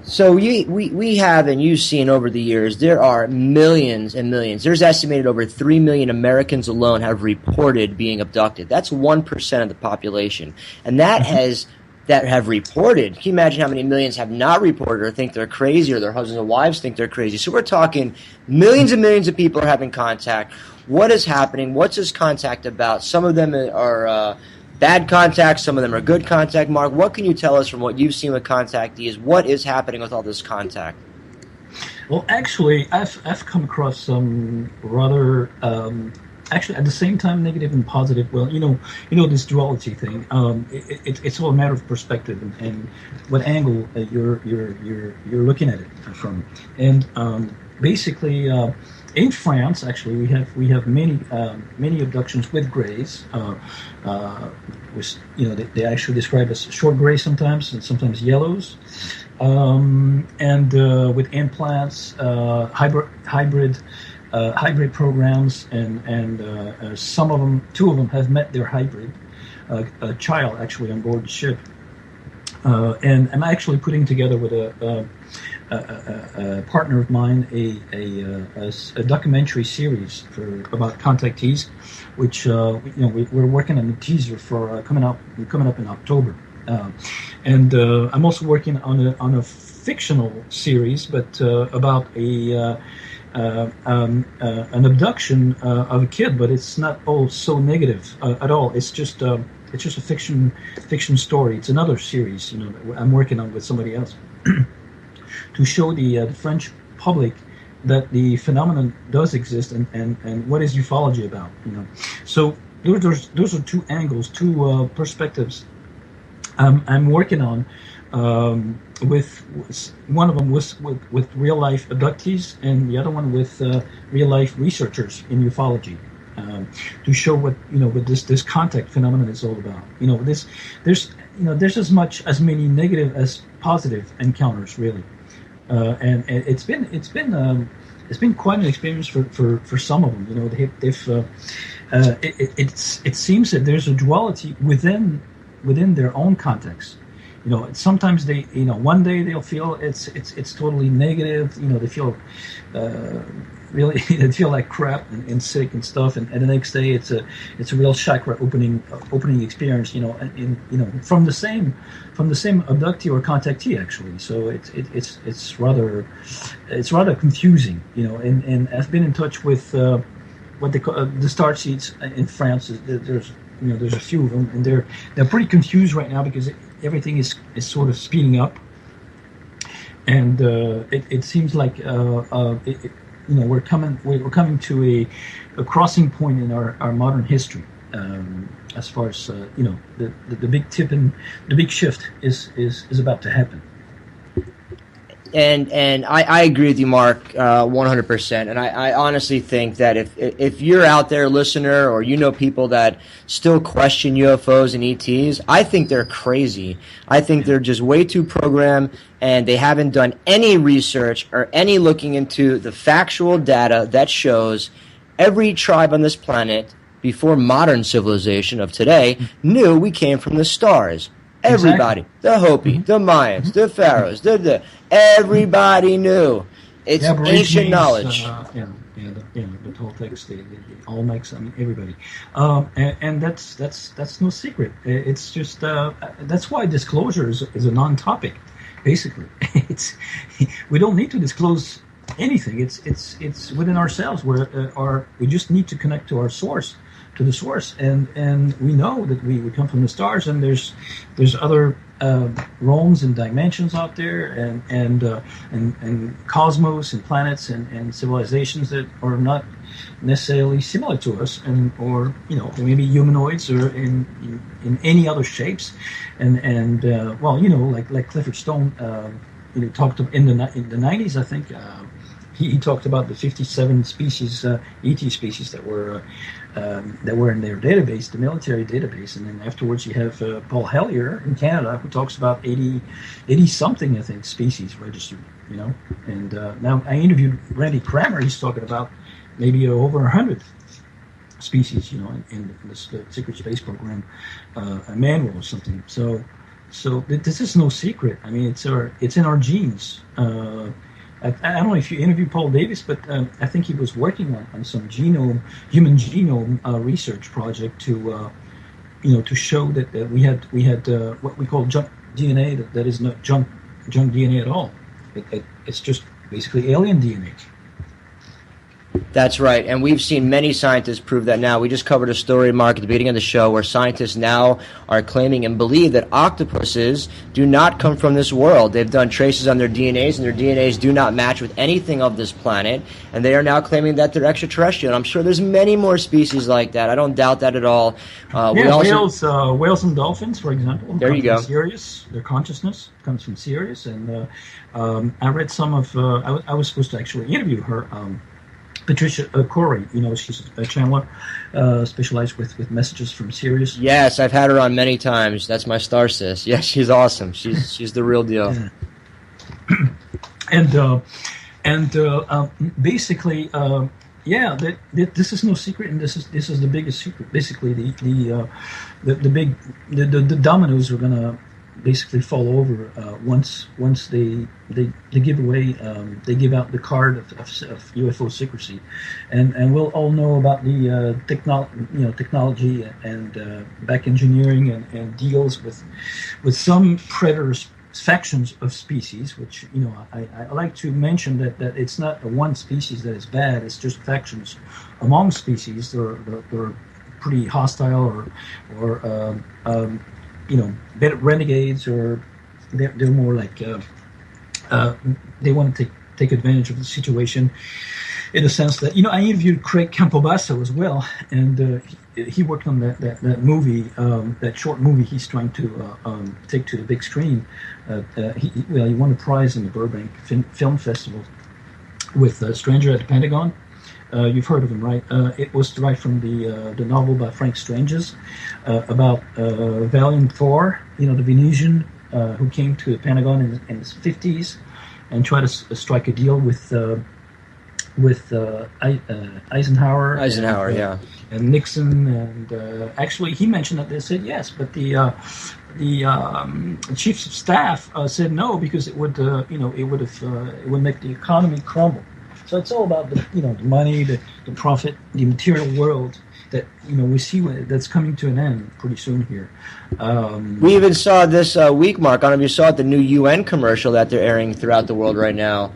So we have, and you've seen over the years, there are millions and millions. There's estimated over 3 million Americans alone have reported being abducted. That's 1% of the population. And that have reported. Can you imagine how many millions have not reported or think they're crazy, or their husbands and wives think they're crazy? So we're talking millions and millions of people are having contact. What is happening? What's this contact about? Some of them are bad contact, some of them are good contact. Mark, what can you tell us from what you've seen with contactees? What is happening with all this contact? Well, actually, I've come across some rather actually at the same time negative and positive. Well, you know this duality thing. It's all a matter of perspective and what angle you're looking at it from. And basically, in France, actually, we have many abductions with grays. Which they actually describe as short gray sometimes, and sometimes yellows, and with implants, hybrid programs, and some of them, 2 of them have met their hybrid, a child actually on board the ship, and I'm actually putting together with a partner of mine a documentary series about contactees, which we're working on a teaser for coming up in October, and I'm also working on a fictional series, but about an abduction of a kid, but it's not all so negative at all. It's just a fiction story. It's another series that I'm working on with somebody else. To show the French public that the phenomenon does exist and what is ufology about, So those are 2 angles, 2 perspectives I'm working on. With one of them with real life abductees, and the other one with real life researchers in ufology, to show what this contact phenomenon is all about. There's as many negative as positive encounters, really. And it's been quite an experience for some of them. It seems that there's a duality within their own context. Sometimes they, one day they'll feel it's totally negative. They feel really they feel like crap and sick and stuff, and the next day it's a real chakra opening experience. From the same abductee or contactee, actually. So it's rather confusing. And I've been in touch with what they call the star seeds in France. There's a few of them, and they're pretty confused right now because everything is sort of speeding up, and it seems like we're coming to a crossing point in our modern history, as far as the big tip and the big shift is about to happen. And I agree with you, Mark, 100%. And I honestly think that if you're out there, listener, or people that still question UFOs and ETs, I think they're crazy. I think they're just way too programmed, and they haven't done any research or any looking into the factual data that shows every tribe on this planet before modern civilization of today knew we came from the stars. Everybody, the Hopi, the Mayans, the Pharaohs, everybody knew. It's ancient knowledge. The Toltecs, the Olmecs, everybody, and that's no secret. It's just that's why disclosure is a non-topic. Basically, we don't need to disclose anything. It's within ourselves. We just need to connect to our source. To the source, and we know that we come from the stars, and there's other realms and dimensions out there, and cosmos and planets and civilizations that are not necessarily similar to us, or maybe humanoids or in any other shapes, and like Clifford Stone talked in the 90s, I think. he talked about the 57 species, ET species that were in their database, the military database, and then afterwards you have Paul Hellyer in Canada who talks about 80 something, I think, species registered. And now I interviewed Randy Kramer. He's talking about maybe over 100 species, in this secret space program manual or something. So this is no secret. I mean, it's in our genes. I don't know if you interviewed Paul Davis, but I think he was working on some human genome research project to show that we had what we call junk DNA that is not junk DNA at all. It's just basically alien DNA. That's right, and we've seen many scientists prove that now. We just covered a story, Mark, at the beginning of the show where scientists now are claiming and believe that octopuses do not come from this world. They've done traces on their DNAs, and their DNAs do not match with anything of this planet, and they are now claiming that they're extraterrestrial. And I'm sure there's many more species like that. I don't doubt that at all. Whales and dolphins, for example. There you go. Sirius, their consciousness comes from Sirius, and I read some of. I was supposed to actually interview her. Patricia Corey, she's a channeler specialized with messages from Sirius. Yes, I've had her on many times. That's my star sis. Yes, she's awesome. She's the real deal. Yeah. And basically, this is no secret, and this is the biggest secret. Basically, the dominoes are gonna basically fall over once they give away they give out the card of UFO secrecy, and we'll all know about the technology and back engineering and deals with some predators factions of species, which I like to mention that it's not one species that is bad. It's just factions among species. They're pretty hostile or renegades, or they're more like they want to take advantage of the situation, in the sense that I interviewed Craig Campobasso as well, and he worked on that movie, that short movie he's trying to take to the big screen. He won a prize in the Burbank Film Festival with Stranger at the Pentagon. You've heard of him, right? It was derived from the novel by Frank Stranges about Valiant Thor, the Venetian who came to the Pentagon in the 50s and tried to strike a deal with Eisenhower. And Nixon, and actually he mentioned that they said yes, but the chiefs of staff said no, because it would make the economy crumble. So it's all about the money, the profit, the material world that we see that's coming to an end pretty soon here. We even saw this week, Mark. I don't know if you saw it, the new UN commercial that they're airing throughout the world right now,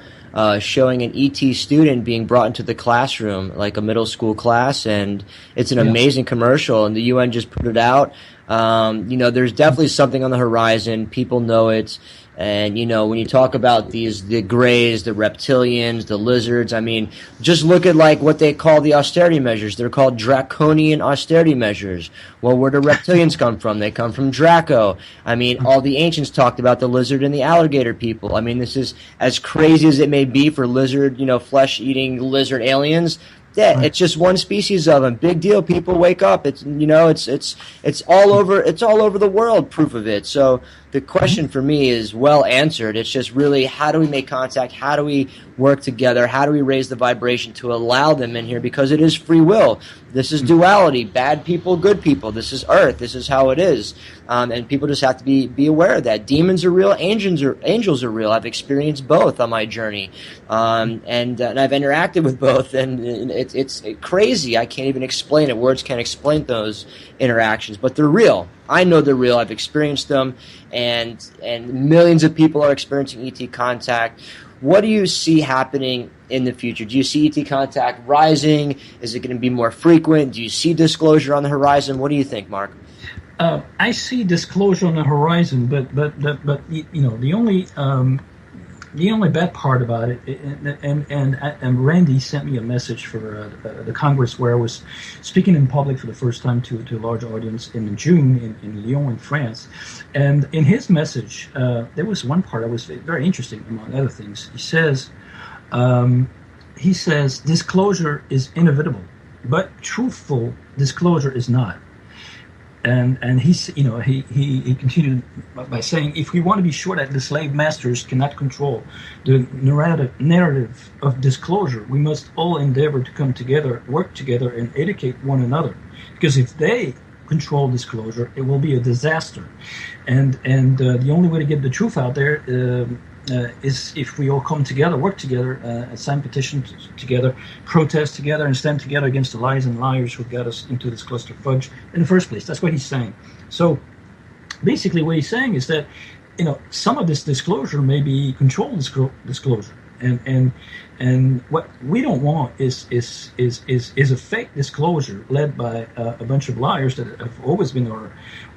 showing an ET student being brought into the classroom, like a middle school class, and it's an amazing commercial. And the UN just put it out. There's definitely something on the horizon. People know it. And, when you talk about the greys, the reptilians, the lizards, I mean, just look at like what they call the austerity measures. They're called draconian austerity measures. Well, where do reptilians come from? They come from Draco. I mean, all the ancients talked about the lizard and the alligator people. I mean, this is as crazy as it may be for lizard, flesh-eating lizard aliens. Yeah, it's just one species of them. Big deal, people. Wake up. It's it's all over the world, proof of it. So the question for me is well answered. It's just really, how do we make contact? How do we work together? How do we raise the vibration to allow them in here? Because it is free will. This is duality. Bad people, good people. This is Earth. This is how it is. And people just have to be aware of that. Demons are real. Angels are real. I've experienced both on my journey. And I've interacted with both. And it's crazy. I can't even explain it. Words can't explain those interactions. But they're real. I know they're real. I've experienced them. And millions of people are experiencing ET contact. What do you see happening in the future? Do you see ET contact rising? Is it going to be more frequent? Do you see disclosure on the horizon? What do you think, Mark? I see disclosure on the horizon, but the only bad part about it, and Randy sent me a message for the Congress where I was speaking in public for the first time to a large audience in June in Lyon, in France. And in his message, there was one part that was very interesting, among other things. He says, he says disclosure is inevitable, but truthful disclosure is not. And he continued by saying, if we want to be sure that the slave masters cannot control the narrative of disclosure, we must all endeavor to come together, work together, and educate one another. Because if they control disclosure, it will be a disaster. And the only way to get the truth out there is if we all come together, work together, sign petitions together, protest together, and stand together against the lies and liars who got us into this cluster fudge in the first place. That's what he's saying. So basically what he's saying is that, some of this disclosure may be controlled disclosure. And what we don't want is a fake disclosure led by a bunch of liars that have always been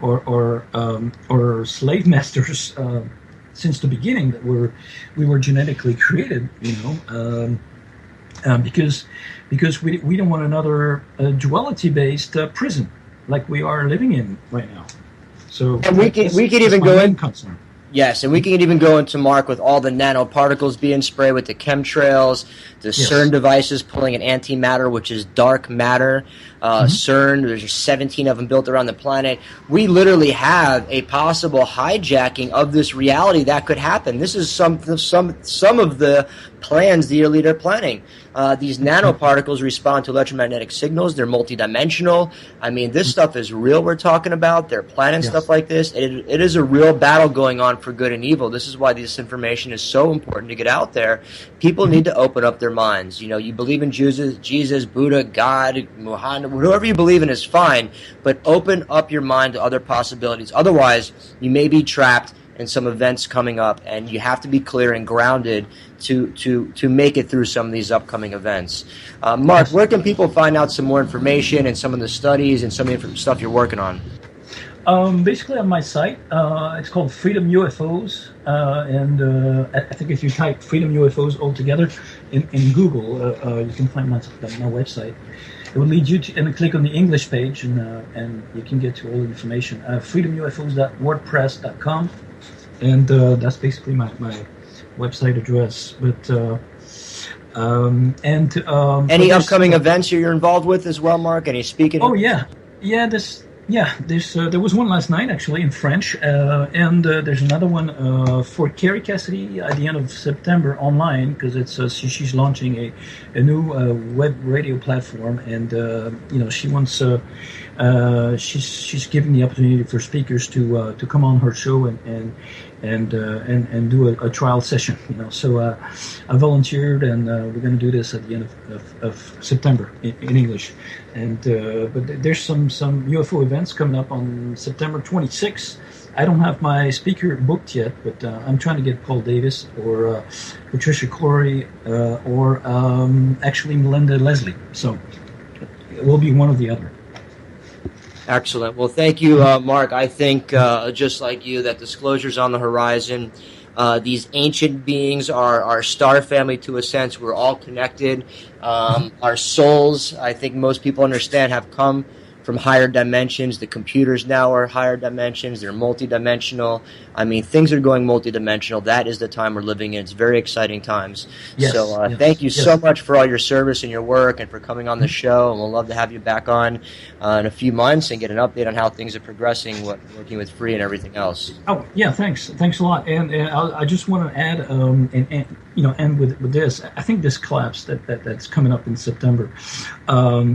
or slave masters since the beginning, that we were genetically created, because we don't want another duality-based prison like we are living in right now. So and we could even go in. Concern. Yes, and we can even go into, Mark, with all the nanoparticles being sprayed with the chemtrails, the CERN devices pulling an antimatter, which is dark matter. CERN, there's 17 of them built around the planet. We literally have a possible hijacking of this reality that could happen. This is some of the plans the elite are planning. These nanoparticles respond to electromagnetic signals. They're multidimensional. I mean, this stuff is real we're talking about. They're planning stuff like this. It is a real battle going on for good and evil. This is why this information is so important to get out there. People need to open up their minds. You believe in Jesus, Buddha, God, Muhammad, whoever you believe in is fine, but open up your mind to other possibilities. Otherwise, you may be trapped in some events coming up, and you have to be clear and grounded to make it through some of these upcoming events. Mark, where can people find out some more information and some of the studies and some of the stuff you're working on? Basically on my site, it's called Freedom UFOs, and I think if you type Freedom UFOs all together in Google, you can find my website. It will lead you to, and click on the English page, and you can get to all the information. freedomufos.wordpress.com, and that's basically my website address. But any upcoming events you're involved with as well, Mark? Any speaking? Oh yeah. There was one last night actually in French, and there's another one for Carrie Cassidy at the end of September online, because it's she's launching a new web radio platform, and she wants she's giving the opportunity for speakers to come on her show and do a trial session. So I volunteered, and we're going to do this at the end of September in English. And but there's some UFO events coming up on September 26th. I don't have my speaker booked yet, but I'm trying to get Paul Davis or Patricia Corey or actually Melinda Leslie. So it will be one or the other. Excellent. Well, thank you, Mark. I think, just like you, that disclosure's on the horizon. These ancient beings are our star family to a sense. We're all connected. Our souls, I think most people understand, have come from higher dimensions. The computers now are higher dimensions. They're multidimensional. I mean, things are going multidimensional. That is the time we're living in. It's very exciting times. Yes, so thank you so much for all your service and your work and for coming on the show. And we'll love to have you back on in a few months and get an update on how things are progressing, working with Free and everything else. Oh, yeah, thanks a lot. And I just want to add, end with this. I think this collapse that's coming up in September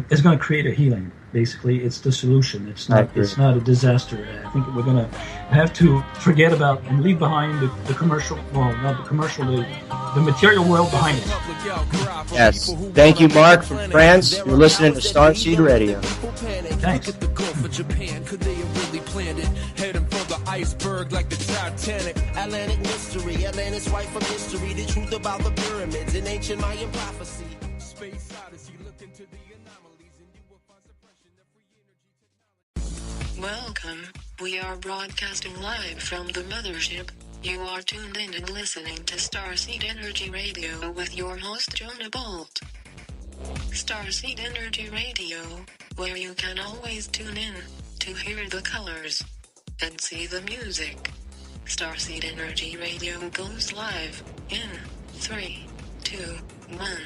is going to create a healing. Basically, it's the solution. It's not a disaster. I think we're going to have to forget about and leave behind the commercial, well, not the commercial, the material world behind it. Yes. Thank you, Mark, from France. You're listening to Starseed Radio. Thanks. Iceberg like the Titanic. Atlantic mystery, Atlantis right from history. The truth about the pyramids in ancient Mayan prophecy. Space odyssey, look into the anomalies and you will find suppression of free energy technology. Welcome. We are broadcasting live from the mothership. You are tuned in and listening to Starseed Energy Radio with your host Jonah Bolt. Starseed Energy Radio, where you can always tune in to hear the colors and see the music. Starseed Energy Radio goes live in 3, 2, 1.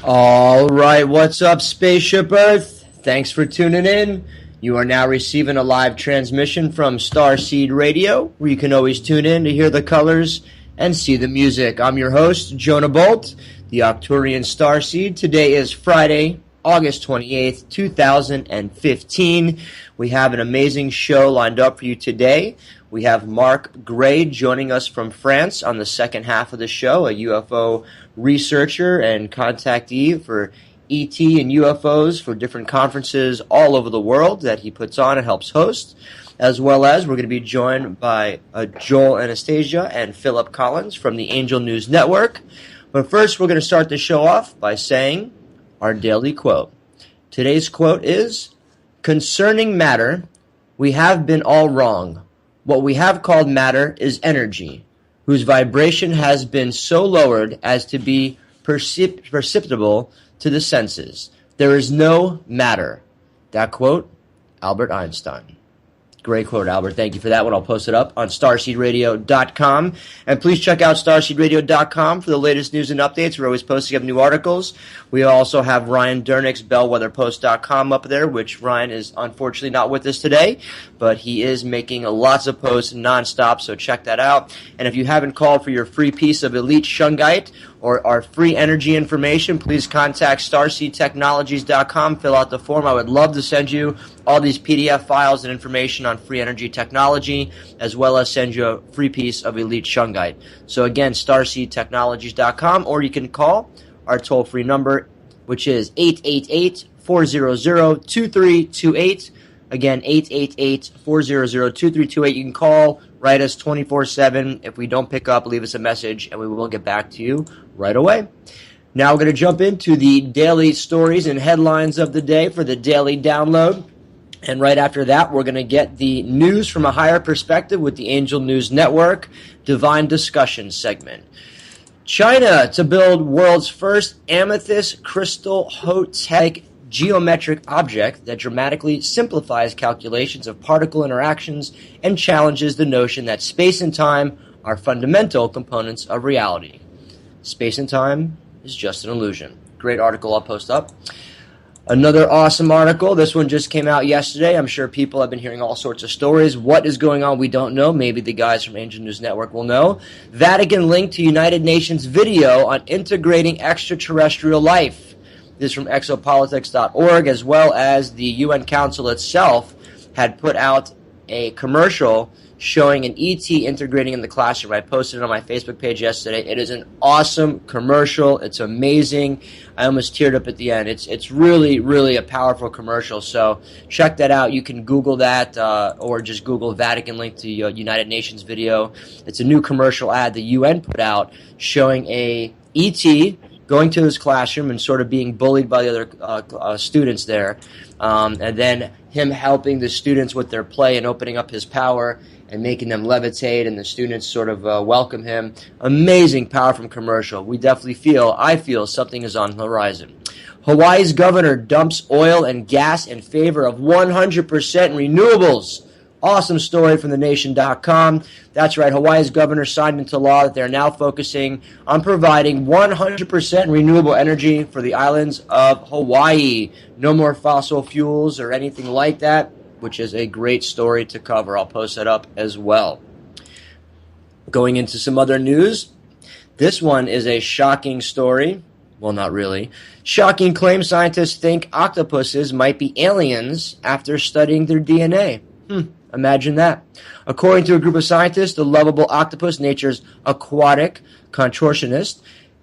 All right, what's up, Spaceship Earth? Thanks for tuning in. You are now receiving a live transmission from Starseed Radio, where you can always tune in to hear the colors and see the music. I'm your host, Jonah Bolt, the Octurian Starseed. Today is Friday, August 28th, 2015. We have an amazing show lined up for you today. We have Mark Gray joining us from France on the second half of the show, a UFO researcher and contactee for ET and UFOs for different conferences all over the world that he puts on and helps host, as well as we're going to be joined by Joel Anastasia and Philip Collins from the Angel News Network. But first, we're going to start the show off by saying our daily quote. Today's quote is, "Concerning matter, we have been all wrong. What we have called matter is energy, whose vibration has been so lowered as to be perceptible to the senses. There is no matter." That quote, Albert Einstein. Great quote, Albert. Thank you for that one. I'll post it up on starseedradio.com. And please check out starseedradio.com for the latest news and updates. We're always posting up new articles. We also have Ryan Dernick's bellwetherpost.com up there, which Ryan is unfortunately not with us today, but he is making lots of posts nonstop, so check that out. And if you haven't called for your free piece of elite shungite or our free energy information, please contact starseedtechnologies.com. Fill out the form. I would love to send you all these PDF files and information on free energy technology, as well as send you a free piece of elite shungite. So again, starseedtechnologies.com, or you can call our toll-free number, which is 888-400-2328. Again, 888-400-2328. You can call, write us 24/7. If we don't pick up, leave us a message, and we will get back to you right away. Now we're going to jump into the daily stories and headlines of the day for the daily download. And right after that, we're going to get the news from a higher perspective with the Angel News Network Divine Discussion segment. China to build world's first amethyst crystal Hotech geometric object that dramatically simplifies calculations of particle interactions and challenges the notion that space and time are fundamental components of reality. Space and time is just an illusion. Great article I'll post up. Another awesome article. This one just came out yesterday. I'm sure people have been hearing all sorts of stories. What is going on? We don't know. Maybe the guys from Angel News Network will know. Vatican link to United Nations video on integrating extraterrestrial life. This is from exopolitics.org, as well as the UN Council itself had put out a commercial showing an ET integrating in the classroom. I posted it on my Facebook page yesterday. It is an awesome commercial. It's amazing. I almost teared up at the end. It's really, really a powerful commercial. So check that out. You can Google that or just Google Vatican link to United Nations video. It's a new commercial ad the UN put out showing a ET going to his classroom and sort of being bullied by the other students there, and then him helping the students with their play and opening up his power and making them levitate, and the students sort of welcome him. Amazing, powerful commercial. I feel something is on the horizon. Hawaii's governor dumps oil and gas in favor of 100% renewables. Awesome story from thenation.com. That's right, Hawaii's governor signed into law that they're now focusing on providing 100% renewable energy for the islands of Hawaii. No more fossil fuels or anything like that, which is a great story to cover. I'll post that up as well. Going into some other news, this one is a shocking story. Well, not really. Shocking claim scientists think octopuses might be aliens after studying their DNA. Imagine that. According to a group of scientists, the lovable octopus, nature's aquatic contortionist,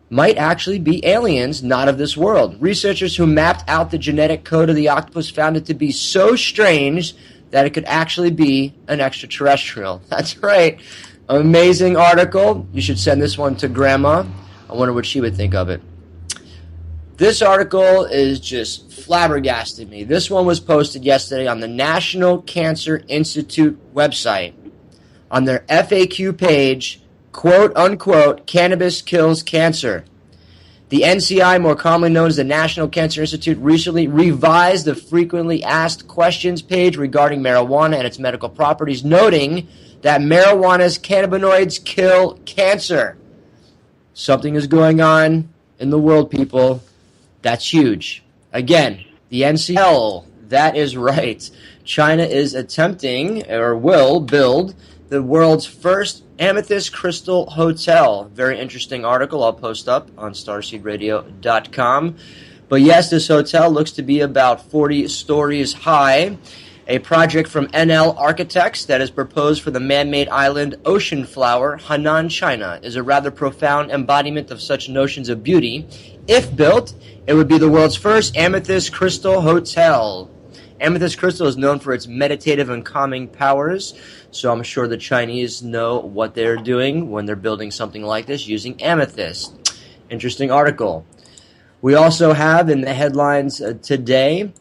might actually be aliens not of this world. Researchers who mapped out the genetic code of the octopus found it to be so strange that it could actually be an extraterrestrial. That's right. Amazing article. You should send this one to Grandma. I wonder what she would think of it. This article is just flabbergasted me. This one was posted yesterday on the National Cancer Institute website. On their FAQ page, quote unquote, cannabis kills cancer. The NCI, more commonly known as the National Cancer Institute, recently revised the frequently asked questions page regarding marijuana and its medical properties, noting that marijuana's cannabinoids kill cancer. Something is going on in the world, people. That's huge. Again, the NCL, that is right. China is attempting, or will build, the world's first amethyst crystal hotel. Very interesting article I'll post up on starseedradio.com. But yes, this hotel looks to be about 40 stories high. A project from A.N.N Architects that is proposed for the man-made island Ocean Flower, Henan, China, is a rather profound embodiment of such notions of beauty. If built, it would be the world's first amethyst crystal hotel. Amethyst crystal is known for its meditative and calming powers, so I'm sure the Chinese know what they're doing when they're building something like this using amethyst. Interesting article. We also have in the headlines today,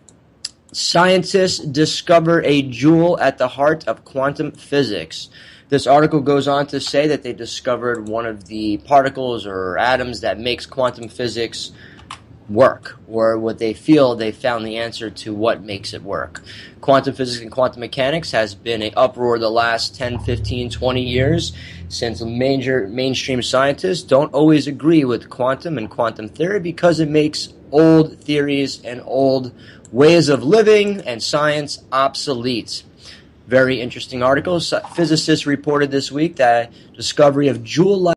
scientists discover a jewel at the heart of quantum physics. This article goes on to say that they discovered one of the particles or atoms that makes quantum physics work, or what they feel they found the answer to what makes it work. Quantum physics and quantum mechanics has been an uproar the last 10, 15, 20 years since major mainstream scientists don't always agree with quantum and quantum theory because it makes old theories and old ways of living and science obsolete. Very interesting article. Physicists reported this week that discovery of jewel-like